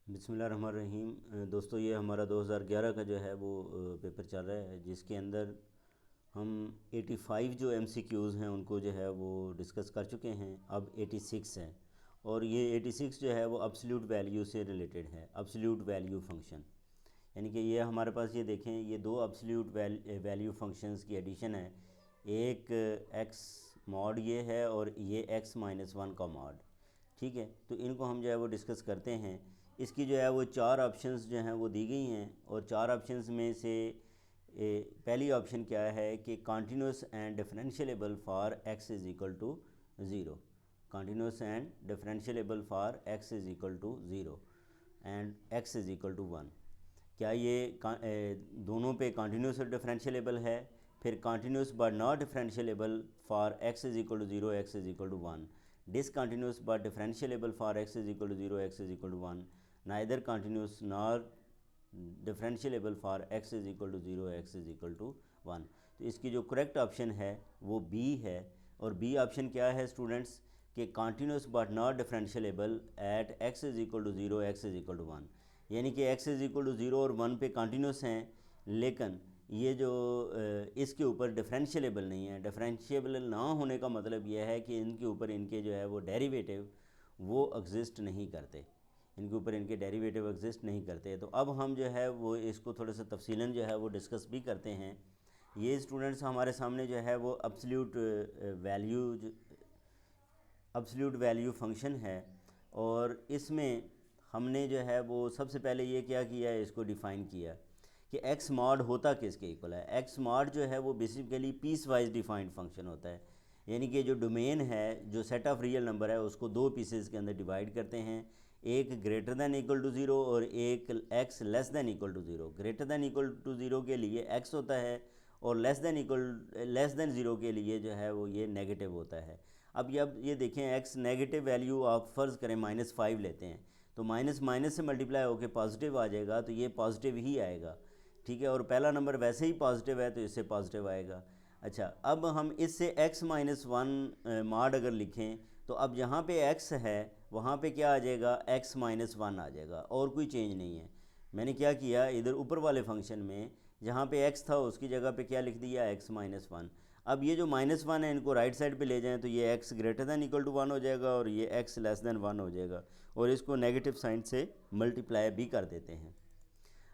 बिस्मिल्लाहिर्रहमानिर्रहीम। दोस्तों, ये हमारा 2011 का जो है वो पेपर चल रहा है, जिसके अंदर हम 85 जो एमसीक्यूज़ हैं उनको जो है वो डिस्कस कर चुके हैं। अब 86 है, और ये 86 जो है वो अब्सोल्यूट वैल्यू से रिलेटेड है, अब्सोल्यूट वैल्यू फंक्शन। यानी कि ये हमारे पास, ये देखें, ये दो अब्सोल्यूट वैल्यू फंक्शंस की एडिशन है। एक एक्स मॉड ये है, और ये एक्स माइनस वन का मॉड। ठीक है, तो इनको हम जो है वो डिस्कस करते हैं। इसकी जो है वो चार ऑप्शंस जो हैं वो दी गई हैं, और चार ऑप्शंस में से पहली ऑप्शन क्या है कि continuous and differentiable for x is equal to zero. Continuous and differentiable for x is equal to zero and x is equal to one. क्या ये दोनों पे कॉन्टीन्यूस और डिफरेंशियलेबल है? फिर continuous but not differentiable for x is equal to zero, x is equal to one. discontinuous but differentiable for x is equal to 0, x is equal to 1, neither continuous nor differentiable for x is equal to 0, x is equal to 1। तो इसकी जो correct option है वो B है। और B option क्या है students? कि continuous but not differentiable at x is equal to 0, x is equal to 1। यानी कि x is equal to 0 और 1 पे continuous हैं, लेकिन ये जो इसके ऊपर डिफरेंशियलेबल नहीं है। डिफरेंशियबल ना होने का मतलब यह है कि इनके ऊपर इनके जो है वो डेरिवेटिव वो एग्जिस्ट नहीं करते, इनके ऊपर इनके डेरिवेटिव एग्जिस्ट नहीं करते। तो अब हम जो है वो इसको थोड़ा सा तफसीलन जो है वो डिस्कस भी करते हैं। ये स्टूडेंट्स हमारे सामने जो है वो अब्सोल्यूट वैल्यू फंक्शन है, और इसमें हमने जो है वो सबसे पहले ये क्या किया है, इसको डिफ़ाइन किया कि एक्स मॉड होता किसके इक्वल है। एक्स मॉड जो है वो basically piecewise defined function होता है। यानी कि जो डोमेन है, जो सेट ऑफ रियल नंबर है, उसको दो पीसेस के अंदर डिवाइड करते हैं। एक greater than equal to zero और एक x less than equal to zero. Greater than equal to zero के लिए एक्स होता है, और लेस दैन ज़ीरो के लिए जो है वो ये नेगेटिव होता है। अब ये देखें, एक्स नेगेटिव वैल्यू आप फ़र्ज़ करें -5 लेते हैं, तो माइनस माइनस से मल्टीप्लाई होकर पॉजिटिव आ जाएगा, तो ये पॉजिटिव ही आएगा। ठीक है, और पहला नंबर वैसे ही पॉजिटिव है तो इससे पॉजिटिव आएगा। अच्छा, अब हम इससे x माइनस वन मॉड अगर लिखें, तो अब जहाँ पे x है वहाँ पे क्या आ जाएगा, x माइनस वन आ जाएगा, और कोई चेंज नहीं है। मैंने क्या किया, इधर ऊपर वाले फंक्शन में जहाँ पे x था उसकी जगह पे क्या लिख दिया, x माइनस वन। अब ये जो माइनस वन है इनको राइट साइड पे ले जाएं तो ये x greater than equal to one हो जाएगा, और ये x लेस दैन वन हो जाएगा, और इसको नेगेटिव साइन से मल्टीप्लाई भी कर देते हैं।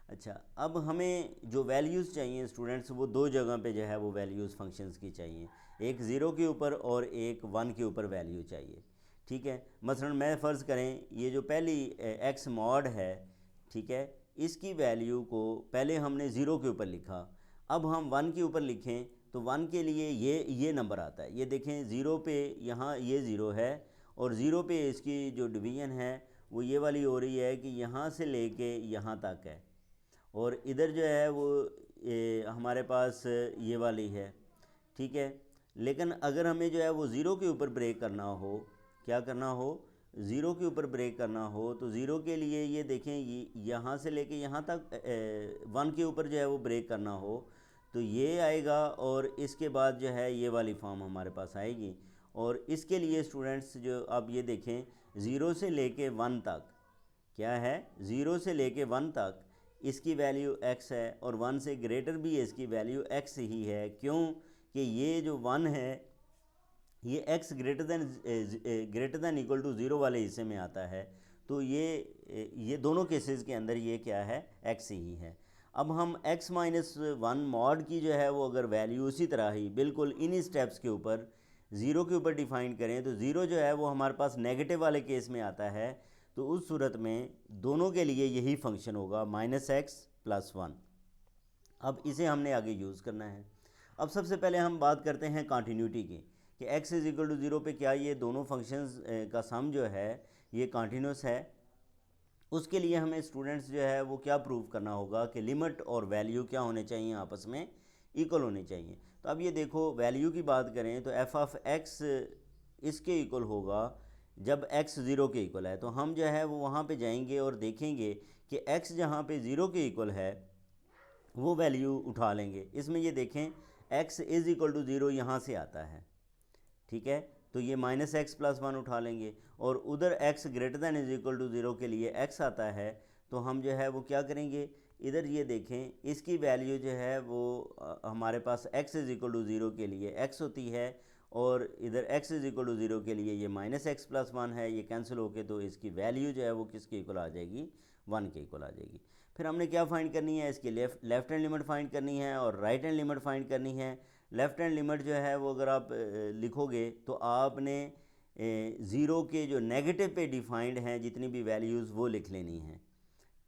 अच्छा, अब हमें जो वैल्यूज़ चाहिए स्टूडेंट्स, वो दो जगह पे जो है वो वैल्यूज़ फंक्शंस की चाहिए। एक ज़ीरो के ऊपर और एक वन के ऊपर वैल्यू चाहिए। ठीक है, मसलन मैं फ़र्ज़ करें ये जो पहली एक्स मॉड है, ठीक है, इसकी वैल्यू को पहले हमने ज़ीरो के ऊपर लिखा। अब हम वन के ऊपर लिखें तो वन के लिए ये नंबर आता है। ये देखें, ज़ीरो पे यहाँ ये ज़ीरो है, और ज़ीरो पे इसकी जो डिवीज़न है वो ये वाली हो रही है कि यहाँ से लेके यहाँ तक है, और इधर जो है वो हमारे पास ये वाली है। ठीक है, लेकिन अगर हमें जो है वो ज़ीरो के ऊपर ब्रेक करना हो, क्या करना हो, ज़ीरो के ऊपर ब्रेक करना हो, तो ज़ीरो के लिए ये देखें, ये यहाँ से लेके यहाँ तक वन के ऊपर जो है वो ब्रेक करना हो तो ये आएगा, और इसके बाद जो है ये वाली फॉर्म हमारे पास आएगी। और इसके लिए स्टूडेंट्स जो आप ये देखें, ज़ीरो से लेके वन तक क्या है, ज़ीरो से लेके वन तक इसकी वैल्यू x है, और वन से ग्रेटर भी इसकी वैल्यू x ही है। क्यों कि ये जो वन है ये x greater than equal to zero वाले हिस्से में आता है, तो ये दोनों केसेस के अंदर ये क्या है, x ही है। अब हम x माइनस वन मॉड की जो है वो अगर वैल्यू उसी तरह ही बिल्कुल इन्हीं स्टेप्स के ऊपर ज़ीरो के ऊपर डिफ़ाइन करें, तो ज़ीरो जो है वो हमारे पास नेगेटिव वाले केस में आता है, तो उस सूरत में दोनों के लिए यही फंक्शन होगा -x + 1। अब इसे हमने आगे यूज़ करना है। अब सबसे पहले हम बात करते हैं कॉन्टीन्यूटी की, कि x is equal to zero पे क्या ये दोनों फंक्शंस का सम जो है ये कॉन्टीन्यूस है। उसके लिए हमें स्टूडेंट्स जो है वो क्या प्रूव करना होगा कि लिमिट और वैल्यू क्या होने चाहिए, आपस में इक्वल होने चाहिए। तो अब ये देखो, वैल्यू की बात करें तो f(x) इसके इक्वल होगा जब x ज़ीरो के इक्वल है। तो हम जो है वो वहाँ पे जाएंगे और देखेंगे कि x जहाँ पे ज़ीरो के इक्वल है वो वैल्यू उठा लेंगे। इसमें ये देखें, x is equal to zero यहाँ से आता है। ठीक है, तो ये माइनस एक्स प्लस वन उठा लेंगे, और उधर x greater than is equal to zero के लिए x आता है, तो हम जो है वो क्या करेंगे, इधर ये देखें इसकी वैल्यू जो है वो हमारे पास x is equal to zero के लिए x होती है, और इधर x is equal to zero के लिए ये माइनस एक्स प्लस वन है, ये कैंसिल होके तो इसकी वैल्यू जो है वो किसके इक्वल आ जाएगी, 1 के इक्वल आ जाएगी। फिर हमने क्या फाइंड करनी है, इसकी लेफ्ट हैंड लिमिट फाइंड करनी है और राइट हैंड लिमिट फाइंड करनी है। लेफ्ट हैंड लिमिट जो है वो अगर आप लिखोगे तो आपने ज़ीरो के जो नेगेटिव पे डिफाइंड हैं जितनी भी वैल्यूज़ वो लिख लेनी है,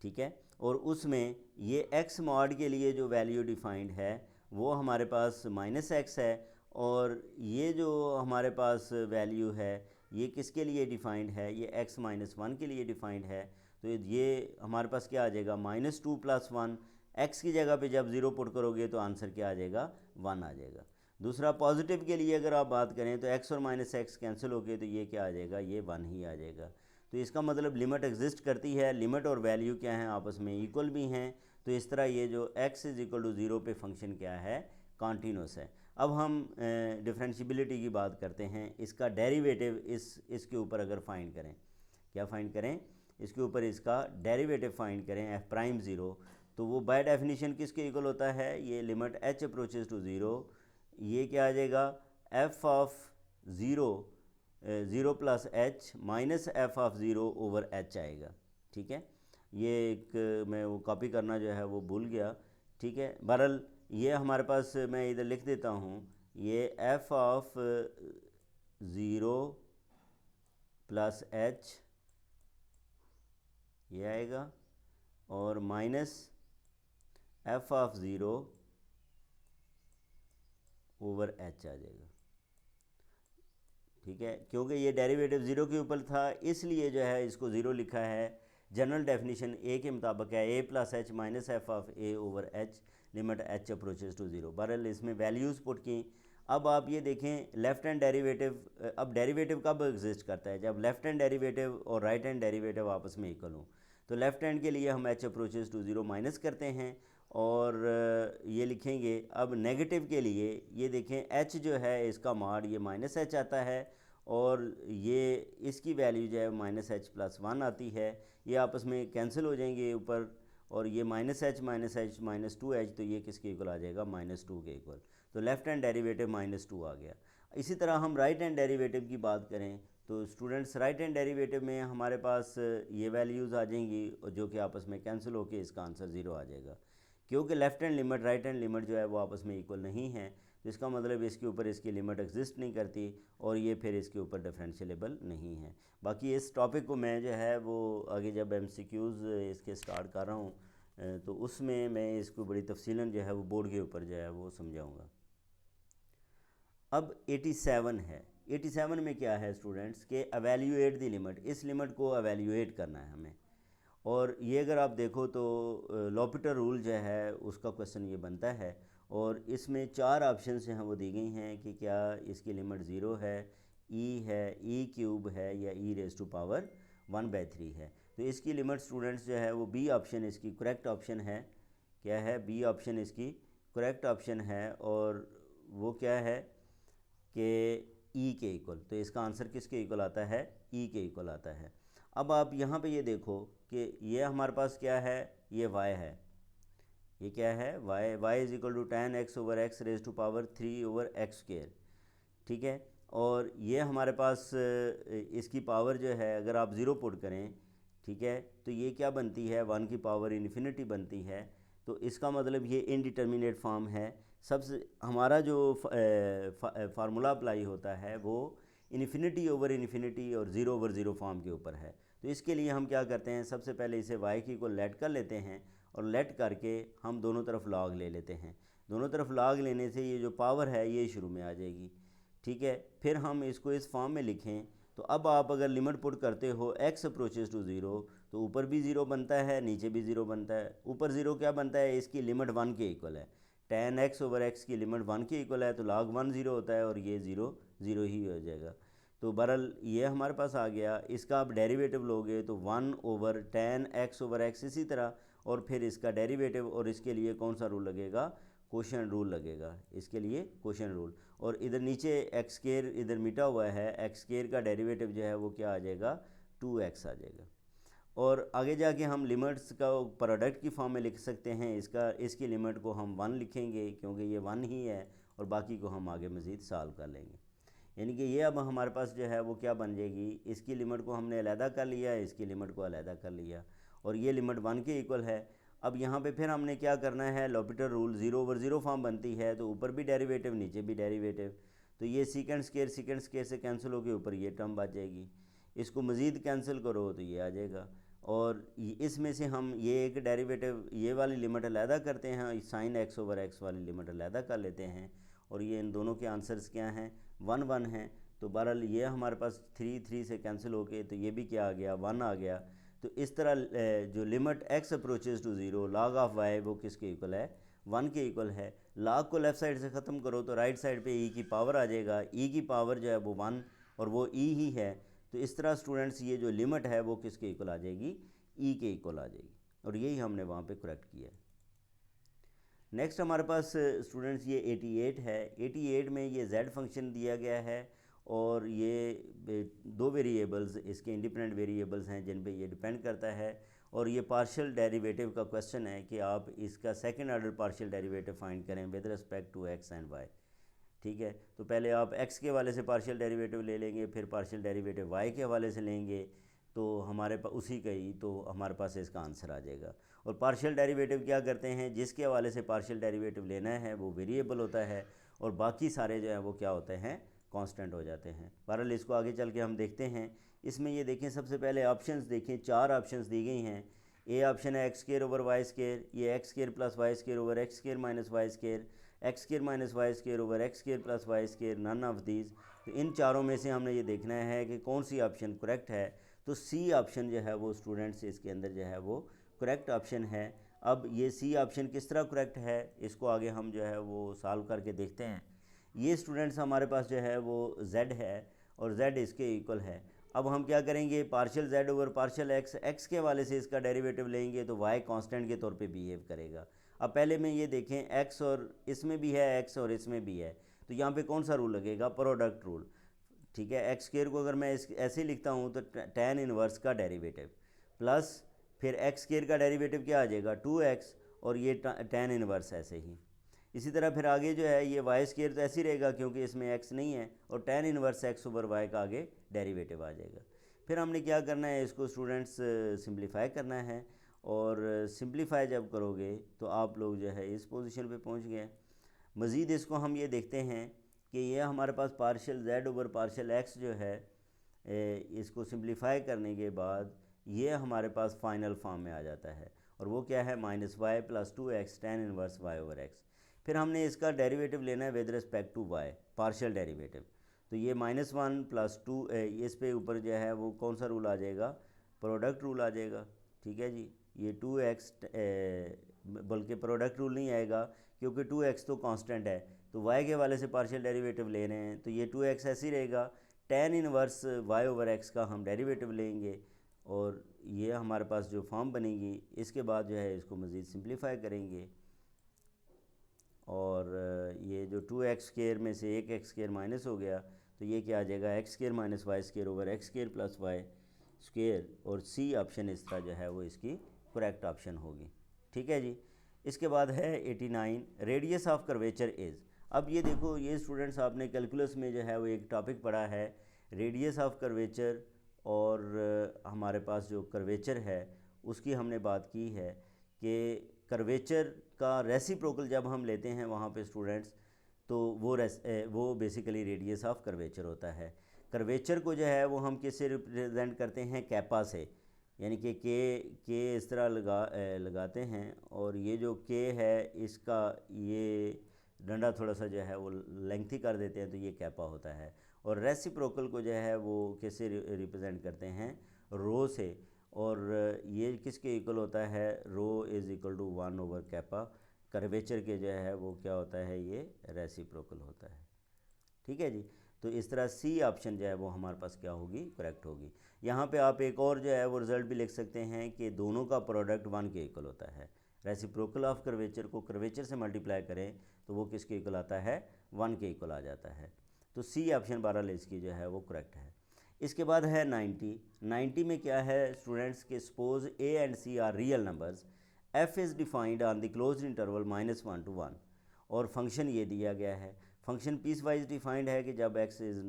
ठीक है। और उसमें ये x मॉड के लिए जो वैल्यू डिफाइंड है वो हमारे पास माइनस एक्स है, और ये जो हमारे पास वैल्यू है ये किसके लिए डिफाइंड है, ये x माइनस वन के लिए डिफाइंड है। तो ये हमारे पास क्या आ जाएगा, minus two plus one, x की जगह पे जब ज़ीरो पुट करोगे तो आंसर क्या आ जाएगा, 1 आ जाएगा। दूसरा पॉजिटिव के लिए अगर आप बात करें तो x और माइनस एक्स कैंसिल हो गए तो ये क्या आ जाएगा, ये 1 ही आ जाएगा। तो इसका मतलब लिमिट एग्जिस्ट करती है, लिमिट और वैल्यू क्या हैं आपस में इक्वल भी हैं, तो इस तरह ये जो x is equal to zero पे फंक्शन क्या है, कॉन्टीन्यूस है। अब हम डिफरेंशियबिलिटी की बात करते हैं, इसका डेरिवेटिव इसके ऊपर अगर फाइंड करें, क्या फाइंड करें, इसके ऊपर इसका डेरिवेटिव फाइंड करें एफ प्राइम ज़ीरो, तो वो बाय डेफिनेशन किसके इक्वल होता है, ये limit h approaches to zero, ये क्या आ जाएगा, f of zero zero plus h minus f of zero over h आएगा, ठीक है। ये एक मैं वो कॉपी करना जो है वो भूल गया, ठीक है। बहरहाल ये हमारे पास मैं इधर लिख देता हूँ, ये f of zero plus h ये आएगा, और minus f of zero over h आ जाएगा, ठीक है। क्योंकि ये डेरिवेटिव ज़ीरो के ऊपर था इसलिए जो है इसको ज़ीरो लिखा है। जनरल डेफिनेशन ए के मुताबिक है a plus h minus f of a over h limit h approaches to zero. बहरहाल इसमें वैल्यूज़ पुट की। अब आप ये देखें लेफ़्ट हैंड डेरिवेटिव, अब डेरिवेटिव कब एग्जिस्ट करता है, जब लेफ़्ट हैंड डेरिवेटिव और राइट हैंड डेरिवेटिव आपस में इक्वल हों। तो लेफ़्ट हैंड के लिए हम h approaches to zero minus करते हैं और ये लिखेंगे। अब नेगेटिव के लिए ये देखें एच जो है इसका मॉड ये माइनस एच आता है, और ये इसकी वैल्यू जो है माइनस एच प्लस वन आती है, ये आपस में कैंसिल हो जाएंगे ऊपर, और ये minus h minus two h, तो ये किसके इक्वल आ जाएगा, माइनस टू के इक्वल। तो left hand derivative minus two आ गया। इसी तरह हम राइट हैंड डेरिवेटिव की बात करें तो स्टूडेंट्स राइट हैंड डेरिवेटिव में हमारे पास ये वैल्यूज़ आ जाएंगी जो कि आपस में कैंसिल होकर इसका आंसर ज़ीरो आ जाएगा, क्योंकि left hand limit right hand limit जो है वो आपस में इक्वल नहीं है। तो इसका मतलब इसके ऊपर इसकी लिमिट एग्जिस्ट नहीं करती, और ये फिर इसके ऊपर डिफरेंशियलेबल नहीं है। बाकी इस टॉपिक को मैं जो है वो आगे जब MCQs इसके स्टार्ट कर रहा हूँ तो उसमें मैं इसको बड़ी तफसीलन जो है वो बोर्ड के ऊपर जो है वो समझाऊँगा। अब 87 है। 87 में क्या है स्टूडेंट्स के एवेल्यूएट द लिमिट, इस लिमिट को एवेल्यूएट करना है हमें। और ये अगर आप देखो तो लॉपिटर रूल जो है उसका क्वेश्चन ये बनता है, और इसमें 4 ऑप्शन हैं वो दी गई हैं कि क्या इसकी लिमिट ज़ीरो है, है, ई क्यूब है, या ई रेज टू पावर 1/3 है। तो इसकी लिमिट स्टूडेंट्स जो है वो बी ऑप्शन इसकी करेक्ट ऑप्शन है। क्या है, बी ऑप्शन इसकी करेक्ट ऑप्शन है, और वो क्या है कि ई के इक्वल। तो इसका आंसर किसके इक्वल आता है, ई के इक्वल आता है। अब आप यहाँ पे ये देखो कि ये हमारे पास क्या है, ये y है, ये क्या है y is equal to tan x over x raise to power 3 over x square, ठीक है। और ये हमारे पास इसकी पावर जो है अगर आप ज़ीरो पुट करें, ठीक है, तो ये क्या बनती है, 1 की पावर इन्फिनिटी बनती है। तो इसका मतलब ये इनडिटर्मिनेट फॉर्म है। सबसे हमारा जो फार्मूला अप्लाई होता है वो इन्फिनिटी ओवर इन्फिनिटी और ज़ीरो ओवर ज़ीरो फॉर्म के ऊपर है। तो इसके लिए हम क्या करते हैं, सबसे पहले इसे y की को लेट कर लेते हैं, और लेट करके हम दोनों तरफ log ले लेते हैं। दोनों तरफ log लेने से ये जो पावर है ये शुरू में आ जाएगी, ठीक है। फिर हम इसको इस फॉर्म में लिखें तो अब आप अगर लिमिट पुट करते हो x अप्रोचेस टू ज़ीरो, तो ऊपर भी ज़ीरो बनता है, नीचे भी ज़ीरो बनता है। ऊपर ज़ीरो क्या बनता है, इसकी लिमिट 1 के इक्वल है, tan x ओवर x की लिमिट 1 के इक्वल है, तो log 1 ज़ीरो होता है, और ये ज़ीरो ज़ीरो ही हो जाएगा। तो बहरहाल ये हमारे पास आ गया। इसका आप डेरिवेटिव लोगे तो 1 over tan x over x इसी तरह, और फिर इसका डेरिवेटिव, और इसके लिए कौन सा रूल लगेगा, कोशिएंट रूल लगेगा, इसके लिए कोशिएंट रूल। और इधर नीचे एक्स स्क्वायर इधर मिटा हुआ है, एक्स स्क्वायर का डेरिवेटिव जो है वो क्या आ जाएगा, 2x आ जाएगा। और आगे जाके हम लिमिट्स का प्रोडक्ट की फॉर्म में लिख सकते हैं, इसकी लिमिट को हम 1 लिखेंगे क्योंकि ये 1 ही है, और बाकी को हम आगे मज़ीद सॉल्व कर लेंगे। यानी कि ये अब हमारे पास जो है वो क्या बन जाएगी, इसकी लिमिट को हमने अलहदा कर लिया, इसकी लिमिट को अलहदा कर लिया, और ये लिमिट 1 के इक्वल है। अब यहाँ पे फिर हमने क्या करना है, लॉपिटर रूल 0/0 फॉर्म बनती है, तो ऊपर भी डेरिवेटिव नीचे भी डेरिवेटिव, तो ये सेकंड स्क्वायर से कैंसिल होकर ऊपर ये टर्म बच जाएगी। इसको मज़ीद कैंसिल करो तो ये आ जाएगा, और इसमें से हम ये एक डेरिवेटिव ये वाली लिमिट अलहदा करते हैं, साइन x/x वाली लिमिट अलहदा कर लेते हैं, और ये इन दोनों के आंसर्स क्या हैं, 1 1 हैं। तो बहरहाल ये हमारे पास 3 से कैंसिल होके तो ये भी क्या आ गया, 1 आ गया। तो इस तरह जो limit x approaches to 0 log of y वो किसके इक्वल है, 1 के इक्वल है। log को लेफ़्ट साइड से ख़त्म करो तो राइट साइड पे e की पावर आ जाएगा, e की पावर जो है वो 1 और वो e ही है। तो इस तरह स्टूडेंट्स ये जो लिमिट है वो किसके इक्वल आ जाएगी, e के इक्वल आ जाएगी, और यही हमने वहाँ पे करेक्ट किया है। नेक्स्ट हमारे पास स्टूडेंट्स ये 88 है। 88 में ये z फंक्शन दिया गया है, और ये 2 वेरिएबल्स इसके इंडिपेंडेंट वेरिएबल्स हैं जिन पे ये डिपेंड करता है, और ये पार्शियल डेरिवेटिव का क्वेश्चन है कि आप इसका second order partial derivative find करें with respect to x and y। ठीक है, तो पहले आप x के हवाले से पार्शियल डेरिवेटिव ले लेंगे, फिर पार्शियल डेरिवेटिव y के हवाले से लेंगे, तो हमारे पास उसी का ही तो हमारे पास इसका आंसर आ जाएगा। और पार्शियल डेरिवेटिव क्या करते हैं, जिसके हवाले से पार्शियल डेरिवेटिव लेना है वो वेरिएबल होता है, और बाकी सारे जो हैं वो क्या होते हैं, कांस्टेंट हो जाते हैं। बहरहाल इसको आगे चल के हम देखते हैं। इसमें ये देखें, सबसे पहले ऑप्शंस देखें, 4 ऑप्शंस दी गई हैं। ए ऑप्शन है x²/y², ये x²+y² / x²-y², none of these. तो इन चारों में से हमने ये देखना है कि कौन सी ऑप्शन करेक्ट है। तो सी ऑप्शन जो है वो स्टूडेंट्स इसके अंदर जो है वो करेक्ट ऑप्शन है। अब ये सी ऑप्शन किस तरह करेक्ट है, इसको आगे हम जो है वो सॉल्व करके देखते हैं। ये स्टूडेंट्स हमारे पास जो है वो z है, और z इसके इक्वल है। अब हम क्या करेंगे, partial z over partial x के वाले से इसका डेरिवेटिव लेंगे तो y कांस्टेंट के तौर पे बिहेव करेगा। अब पहले में ये देखें, x और इसमें भी है, x और इसमें भी है, तो यहाँ पे कौन सा रूल लगेगा, प्रोडक्ट रूल। ठीक है, x² को अगर मैं ऐसे लिखता हूँ तो tan इनवर्स का डेरिवेटिव प्लस फिर x² का डेरिवेटिव क्या आ जाएगा, 2x, और ये tan इनवर्स ऐसे ही। इसी तरह फिर आगे जो है ये y² तो ऐसे ही रहेगा क्योंकि इसमें x नहीं है, और tan इनवर्स x/y का आगे डेरिवेटिव आ जाएगा। फिर हमने क्या करना है, इसको स्टूडेंट्स सिंप्लीफाई करना है, और सिंप्लीफाई जब करोगे तो आप लोग जो है इस पोजीशन पे पहुंच गए। मज़ीद इसको हम ये देखते हैं कि ये हमारे पास partial z over partial x जो है, इसको सिंप्लीफाई करने के बाद ये हमारे पास फाइनल फॉर्म में आ जाता है, और वो क्या है, -y + 2x tan inverse y/x। फिर हमने इसका डेरिवेटिव लेना है with respect to y, partial derivative. तो ये -1 + 2 इस पे ऊपर जो है वो कौन सा रूल आ जाएगा, प्रोडक्ट रूल आ जाएगा। ठीक है जी, ये 2x बल्कि प्रोडक्ट रूल नहीं आएगा क्योंकि 2x तो कांस्टेंट है, तो y के वाले से पार्शियल डेरिवेटिव ले रहे हैं, तो ये 2x ऐसे ही रहेगा। tan इनवर्स y/x का हम डेरिवेटिव लेंगे, और ये हमारे पास जो फॉर्म बनेगी, इसके बाद जो है इसको मज़ीद सिंप्लीफाई करेंगे, और ये जो 2x² में से एक x² माइनस हो गया, तो ये क्या आ जाएगा, x² - y² x² + y², और सी ऑप्शन इस तरह जो है वो इसकी करेक्ट ऑप्शन होगी। ठीक है जी। इसके बाद है 89, रेडियस ऑफ कर्वेचर इज़। अब ये देखो, ये स्टूडेंट्स आपने कैलकुलस में जो है वो एक टॉपिक पढ़ा है, रेडियस ऑफ कर्वेचर, और हमारे पास जो कर्वेचर है उसकी हमने बात की है कि कर्वेचर का रेसिप्रोकल जब हम लेते हैं वहाँ पे स्टूडेंट्स, तो वो बेसिकली रेडियस ऑफ कर्वेचर होता है। कर्वेचर को जो है वो हम किससे रिप्रेजेंट करते हैं, कैपा से, यानी कि के इस तरह लगाते हैं, और ये जो के है इसका ये डंडा थोड़ा सा जो है वो लेंथी कर देते हैं, तो ये कैपा होता है। और रेसिप्रोकल को जो है वो किससे रिप्रेजेंट करते हैं, रो से, और ये किसके इक्वल होता है, rho is equal to 1 over kappa. Curvature के जो है वो क्या होता है, ये रेसिप्रोकल होता है। ठीक है जी। तो इस तरह सी ऑप्शन जो है वो हमारे पास क्या होगी, करेक्ट होगी। यहाँ पे आप एक और जो है वो रिज़ल्ट भी लिख सकते हैं कि दोनों का प्रोडक्ट 1 के इक्वल होता है। रेसिप्रोकल ऑफ कर्वेचर को कर्वेचर से मल्टीप्लाई करें तो वो किसके इक्वल आता है, 1 के इक्वल आ जाता है। तो सी ऑप्शन बहरहाल इसकी जो है वो करेक्ट है। इसके बाद है 90 में क्या है स्टूडेंट्स के suppose a and c are real numbers, f is defined on the closed interval -1 to 1 और फंक्शन ये दिया गया है। फंक्शन पीस वाइज डिफाइंड है कि जब x is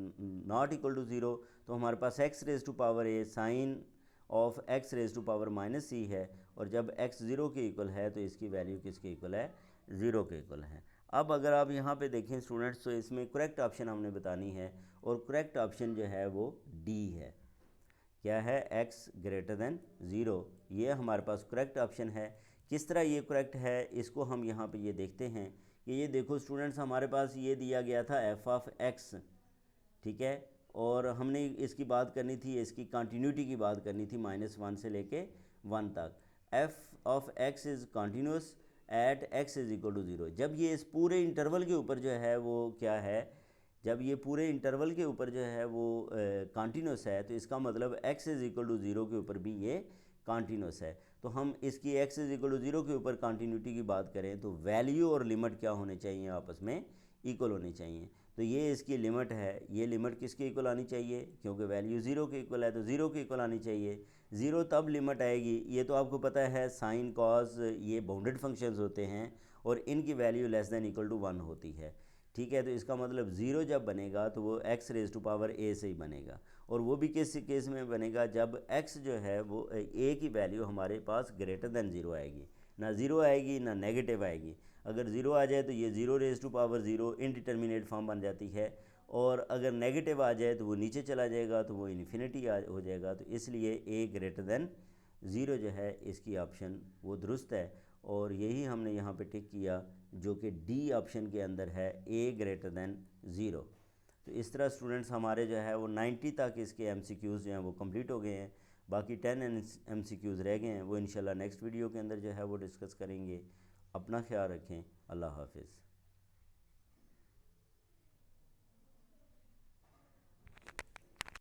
not equal to 0 तो हमारे पास x raise to power a sine of x raise to power -c है, और जब x 0 के इक्वल है तो इसकी वैल्यू किसके इक्वल है, 0 के इक्वल है। अब अगर आप यहाँ पे देखें स्टूडेंट्स तो इसमें करेक्ट ऑप्शन हमने बतानी है, और करेक्ट ऑप्शन जो है वो डी है। क्या है, x ग्रेटर देन 0, ये हमारे पास करेक्ट ऑप्शन है। किस तरह ये करेक्ट है इसको हम यहाँ पे ये देखते हैं कि ये देखो स्टूडेंट्स हमारे पास ये दिया गया था f ऑफ x, ठीक है, और हमने इसकी बात करनी थी, इसकी कंटिन्यूटी की बात करनी थी -1 से लेके 1 तक। f of x is continuous at x is equal to 0। जब ये इस पूरे इंटरवल के ऊपर जो है वो क्या है, जब ये पूरे इंटरवल के ऊपर जो है वो कॉन्टीन्यूस है तो इसका मतलब x इज़ इक्वल टू 0 के ऊपर भी ये कॉन्टीन्यूस है। तो हम इसकी x इज़ इक्वल टू 0 के ऊपर कॉन्टीन्यूटी की बात करें तो वैल्यू और लिमिट क्या होने चाहिए, आपस में इक्वल होनी चाहिए। तो ये इसकी लिमिट है, ये लिमिट किसके इक्वल आनी चाहिए, क्योंकि वैल्यू 0 के इक्वल है तो 0 के इक्वल आनी चाहिए। 0 तब लिमिट आएगी, ये तो आपको पता है साइन कॉस ये बाउंडेड फंक्शंस होते हैं और इनकी value less than equal to 1 होती है, ठीक है। तो इसका मतलब 0 जब बनेगा तो वो x raise to power a से ही बनेगा, और वो भी किस केस में बनेगा, जब x जो है वो a की वैल्यू हमारे पास ग्रेटर देन 0 आएगी, ना 0 आएगी ना नेगेटिव आएगी। अगर 0 आ जाए तो ये 0 raise to power 0 indeterminate form बन जाती है, और अगर नेगेटिव आ जाए तो वो नीचे चला जाएगा तो वो इन्फिनिटी हो जाएगा। तो इसलिए a ग्रेटर देन 0 जो है इसकी ऑप्शन वो दुरुस्त है, और यही हमने यहाँ पे टिक किया जो कि डी ऑप्शन के अंदर है, a ग्रेटर देन 0। तो इस तरह स्टूडेंट्स हमारे जो है वो 90 तक इसके MCQs जो हैं वो कंप्लीट हो गए हैं। बाकी 10 MCQs रह गए हैं, वो इंशाल्लाह नेक्स्ट वीडियो के अंदर जो है वो डिस्कस करेंगे। अपना ख्याल रखें, अल्लाह हाफिज़।